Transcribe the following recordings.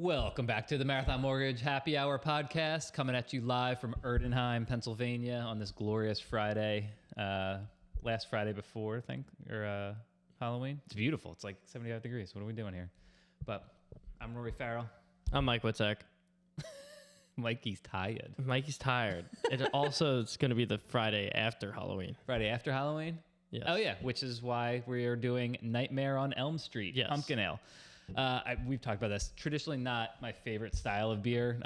Welcome back to the Marathon Mortgage Happy Hour podcast, coming at you live from Erdenheim, Pennsylvania on this glorious Friday, last Friday before, I think, or Halloween. It's beautiful. It's like 75 degrees. What are we doing here? But I'm Rory Farrell. I'm Mike Witzek. Mikey's tired. Mikey's tired. It's going to be the Friday after Halloween. Friday after Halloween? Yes. Oh, yeah, which is why we are doing Nightmare on Elm Street, Yes. Pumpkin Ale. We've talked about this. Traditionally not my favorite style of beer,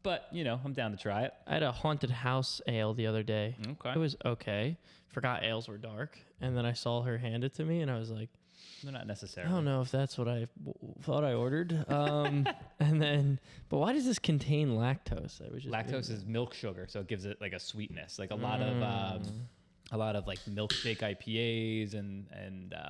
but, you know, I'm down to try it. I had a haunted house ale the other day. Okay. It was okay. Forgot ales were dark. And then I saw her hand it to me and I was like, They're not I necessarily. don't know if that's what I thought I ordered. But why does this contain lactose? I was just Lactose is milk sugar, so it gives it like a sweetness, like a lot of like milkshake IPAs and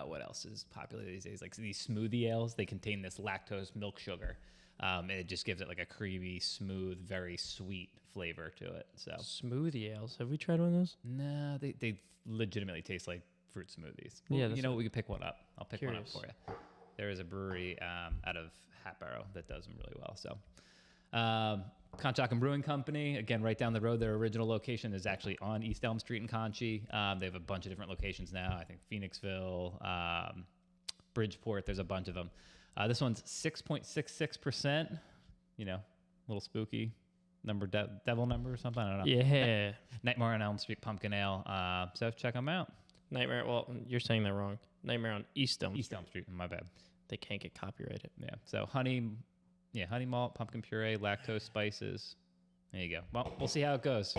what else is popular these days? Like these smoothie ales, they contain this lactose milk sugar, and it just gives it like a creamy, smooth, very sweet flavor to it. So smoothie ales. Have we tried one of those? no, they legitimately taste like fruit smoothies. Yeah, Well, that's you know what- what? We could pick one up. I'll pick one up Curious. for you. There is a brewery out of Hatboro that does them really well. So, Conshohocken Brewing Company, again, right down the road. Their original location is actually on East Elm Street in Conchie. They have a bunch of different locations now. I think Phoenixville, Bridgeport. There's a bunch of them. This one's 6.66%. You know, a little spooky number, devil number or something. I don't know. Yeah. Nightmare on Elm Street Pumpkin Ale. So check them out. Nightmare. Well, you're saying that wrong. Nightmare on East Elm. East Elm Street. My bad. They can't get copyrighted. Yeah. So honey malt, pumpkin puree, lactose, spices. There you go. Well, we'll see how it goes.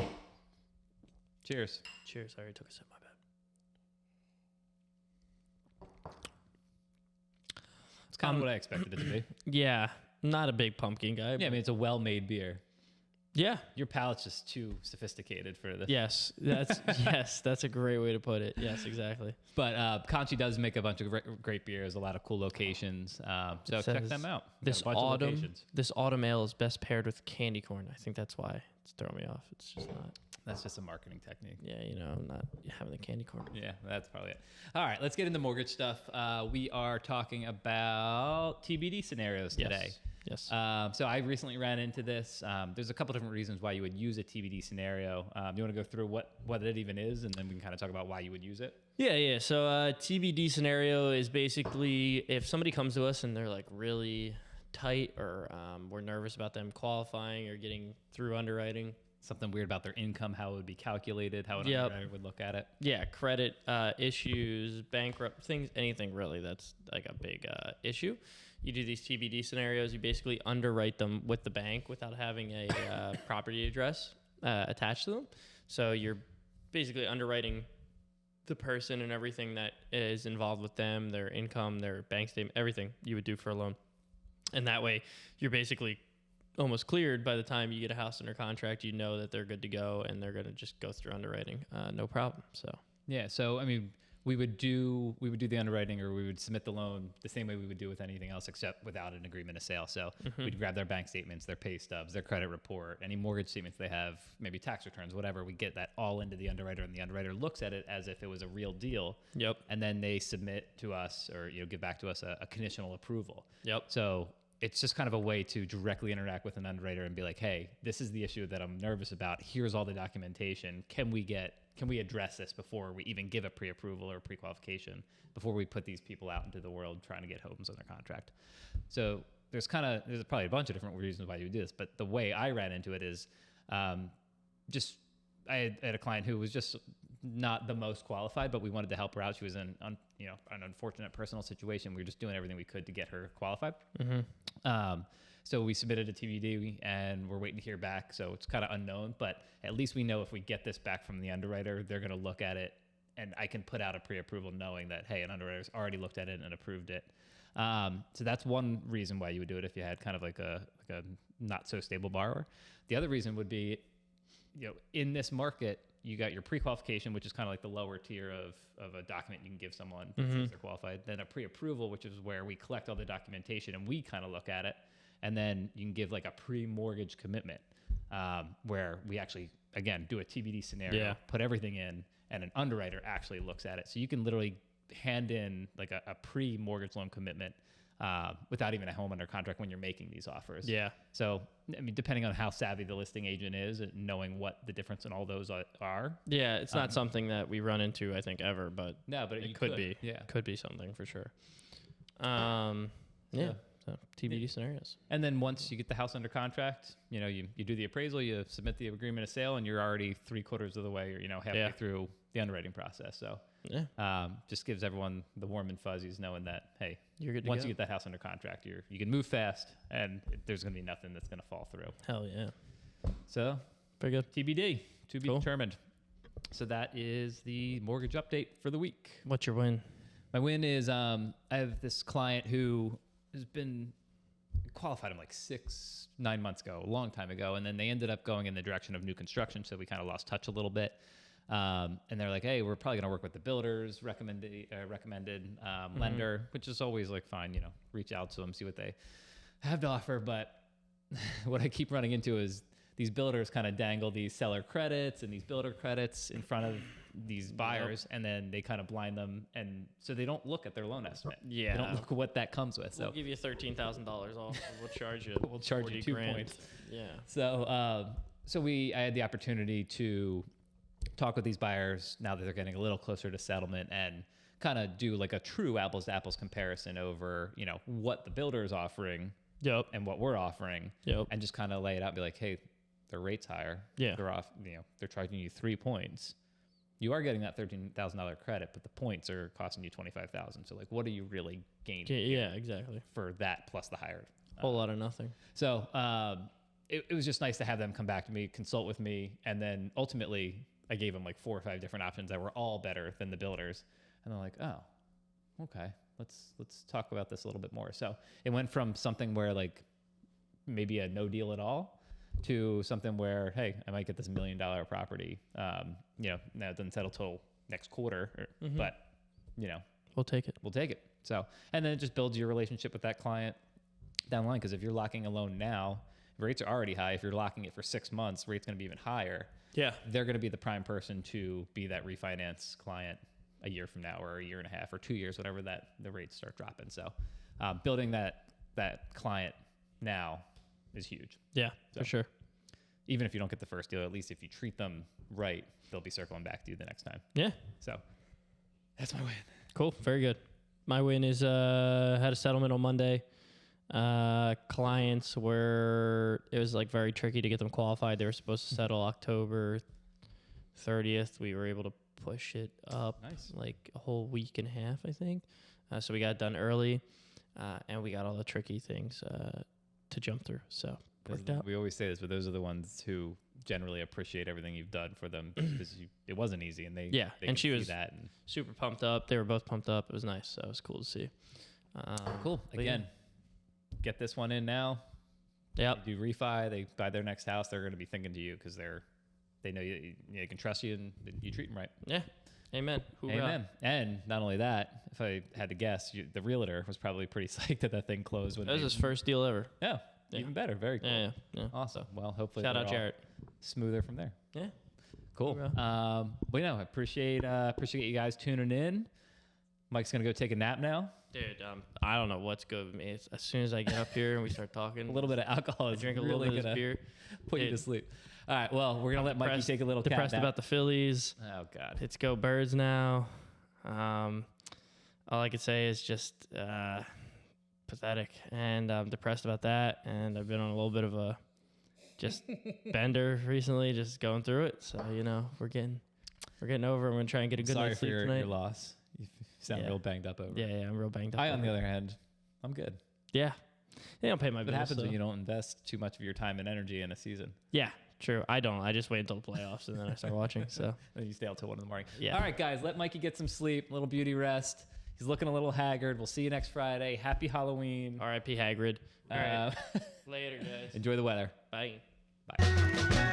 Cheers. Cheers. I already took a sip. My bad. It's kind of what I expected it to be. Yeah. Not a big pumpkin guy. Yeah, I mean, it's a well-made beer. Yeah. Your palate's just too sophisticated for this. Yes. That's a great way to put it. Yes, exactly. But Conchi does make a bunch of great beers, a lot of cool locations. So It check says them out. Got This a bunch of autumn, locations. this autumn ale is best paired with candy corn. I think that's why it's throwing me off. It's just not. That's just a marketing technique. Yeah, I'm not having the candy corn. Yeah, that's probably it. All right, let's get into mortgage stuff. We are talking about TBD scenarios today. Yes. So I recently ran into this. There's a couple different reasons why you would use a TBD scenario. Do you want to go through what it even is, and then we can kind of talk about why you would use it? Yeah. So TBD scenario is basically if somebody comes to us and they're like really tight, or we're nervous about them qualifying or getting through underwriting. Something weird about their income, how it would be calculated, how an Yep. underwriter would look at it. Yeah, credit issues, bankrupt things, anything really that's like a big issue. You do these TBD scenarios, you basically underwrite them with the bank without having a property address attached to them. So you're basically underwriting the person and everything that is involved with them, their income, their bank statement, everything you would do for a loan. And that way you're basically almost cleared by the time you get a house under contract. You know that they're good to go and they're going to just go through underwriting, no problem. So Yeah. So I mean, we would do the underwriting, or we would submit the loan the same way we would do with anything else, except without an agreement of sale. So we'd grab their bank statements, their pay stubs, their credit report, any mortgage statements they have, maybe tax returns, whatever. We get that all into the underwriter, and the underwriter looks at it as if it was a real deal. Yep. And then they submit to us, or give back to us a conditional approval. Yep. So it's just kind of a way to directly interact with an underwriter and be like, hey, this is the issue that I'm nervous about. Here's all the documentation. Can we address this before we even give a pre-approval or pre-qualification, before we put these people out into the world trying to get homes under contract? So there's probably a bunch of different reasons why you would do this, but the way I ran into it is I had a client who was just not the most qualified, but we wanted to help her out. She was in an unfortunate personal situation. We were just doing everything we could to get her qualified. So we submitted a TBD and we're waiting to hear back. So it's kind of unknown, but at least we know if we get this back from the underwriter, they're going to look at it, and I can put out a pre-approval knowing that, hey, an underwriter's already looked at it and approved it. So that's one reason why you would do it if you had kind of like a not so stable borrower. The other reason would be, in this market, you got your pre-qualification, which is kind of like the lower tier of a document you can give someone that says they're qualified. Then a pre-approval, which is where we collect all the documentation and we kind of look at it. And then you can give like a pre-mortgage commitment, where we actually, again, do a TBD scenario, put everything in, and an underwriter actually looks at it. So you can literally hand in like a pre-mortgage loan commitment without even a home under contract when you're making these offers. Yeah. So, I mean, depending on how savvy the listing agent is and knowing what the difference in all those are. Yeah, it's not something that we run into, I think, ever, but No, but it could be. Yeah. Could be something for sure. Yeah. So TBD scenarios. And then once you get the house under contract, you do the appraisal, you submit the agreement of sale, and you're already 3/4 of the way, or halfway through the underwriting process. So just gives everyone the warm and fuzzies, knowing that hey, You're good to once go. you get that house under contract, you can move fast, and there's going to be nothing that's going to fall through. Hell yeah. So Very good. TBD, to be Cool. determined. So that is the mortgage update for the week. What's your win? My win is I have this client who has been qualified him like 6-9 months ago, a long time ago, and then they ended up going in the direction of new construction, so we kind of lost touch a little bit. And they're like, hey, we're probably going to work with the builders recommended lender, which is always like fine, reach out to them, see what they have to offer. But what I keep running into is these builders kind of dangle these seller credits and these builder credits in front of these buyers, and then they kind of blind them, and so they don't look at their loan estimate. Yeah. They don't look at what that comes with. So We'll give you $13,000 off. We'll charge you. we'll charge you 40 2 grand. points. Yeah. So, I had the opportunity to talk with these buyers now that they're getting a little closer to settlement, and kind of do like a true apples to apples comparison over, what the builder is offering Yep. and what we're offering, Yep. and just kind of lay it out and be like, hey, their rate's higher. Yeah. They're off, they're charging you 3 points. You are getting that $13,000 credit, but the points are costing you $25,000. So like, what are you really gaining Yeah, exactly. for that plus the higher? Whole lot of nothing. So it was just nice to have them come back to me, consult with me, and then ultimately I gave them like 4 or 5 different options that were all better than the builders, and they're like, oh, okay, let's talk about this a little bit more. So it went from something where like maybe a no deal at all to something where, hey, I might get this $1 million property. Now it doesn't settle till next quarter, but We'll take it. we'll take it. So, and then it just builds your relationship with that client down the line. Because if you're locking a loan now, rates are already high. If you're locking it for 6 months, rate's going to be even higher. Yeah. They're going to be the prime person to be that refinance client a year from now, or a year and a half, or 2 years, whatever that the rates start dropping. So, building that client now is huge. Yeah, So- for sure. Even if you don't get the first deal, at least if you treat them right, they'll be circling back to you the next time. Yeah. So that's my win. Cool. Very good. My win is had a settlement on Monday. Clients it was like very tricky to get them qualified. They were supposed to settle October 30th. We were able to push it up Nice. like a whole week and a half, I think. So we got it done early, and we got all the tricky things to jump through. So worked out. We always say this, but those are the ones who generally appreciate everything you've done for them, because it wasn't easy, and they Yeah, they and can she see was that. And Super pumped up. They were both pumped up. It was nice. So it was cool to see. cool. but Again, get this one in now. Yep. You do refi. They buy their next house. They're going to be thinking to you because they know you can trust you, and you treat them right. Yeah. Amen. Hoorah. Amen. And not only that, if I had to guess, the realtor was probably pretty psyched that thing closed. When That was his first deal ever. Yeah, Yeah. even better. Very cool. Yeah. Awesome. Well, hopefully Shout they're out all Jarrett. smoother from there. Yeah. Cool. Hoorah. But I appreciate you guys tuning in. Mike's gonna go take a nap now. Dude, I don't know what's good with me. It's, as soon as I get up here and we start talking, A little bit of alcohol I is drink a really little bit of gonna this beer. put you to Dude. sleep. All right. Well, we're gonna let Mikey take a little cat depressed nap. about the Phillies. Oh God. It's go Birds now. All I could say is just pathetic, and I'm depressed about that. And I've been on a little bit of a just bender recently, just going through it. So we're getting over. I'm gonna try and get a good Sorry night's for sleep your tonight. loss. You sound Yeah. real banged up over. Yeah, I'm real banged up. I, on over the it. other hand, I'm good. Yeah, they don't pay my What bills. happens so. when you don't invest too much of your time and energy in a season? Yeah, true. I don't. I just wait until the playoffs and then I start watching. So Then you stay out till 1 a.m. Yeah. All right, guys, let Mikey get some sleep, a little beauty rest. He's looking a little haggard. We'll see you next Friday. Happy Halloween. R.I.P. Hagrid. All right, Uh, later, guys. enjoy the weather. Bye. Bye.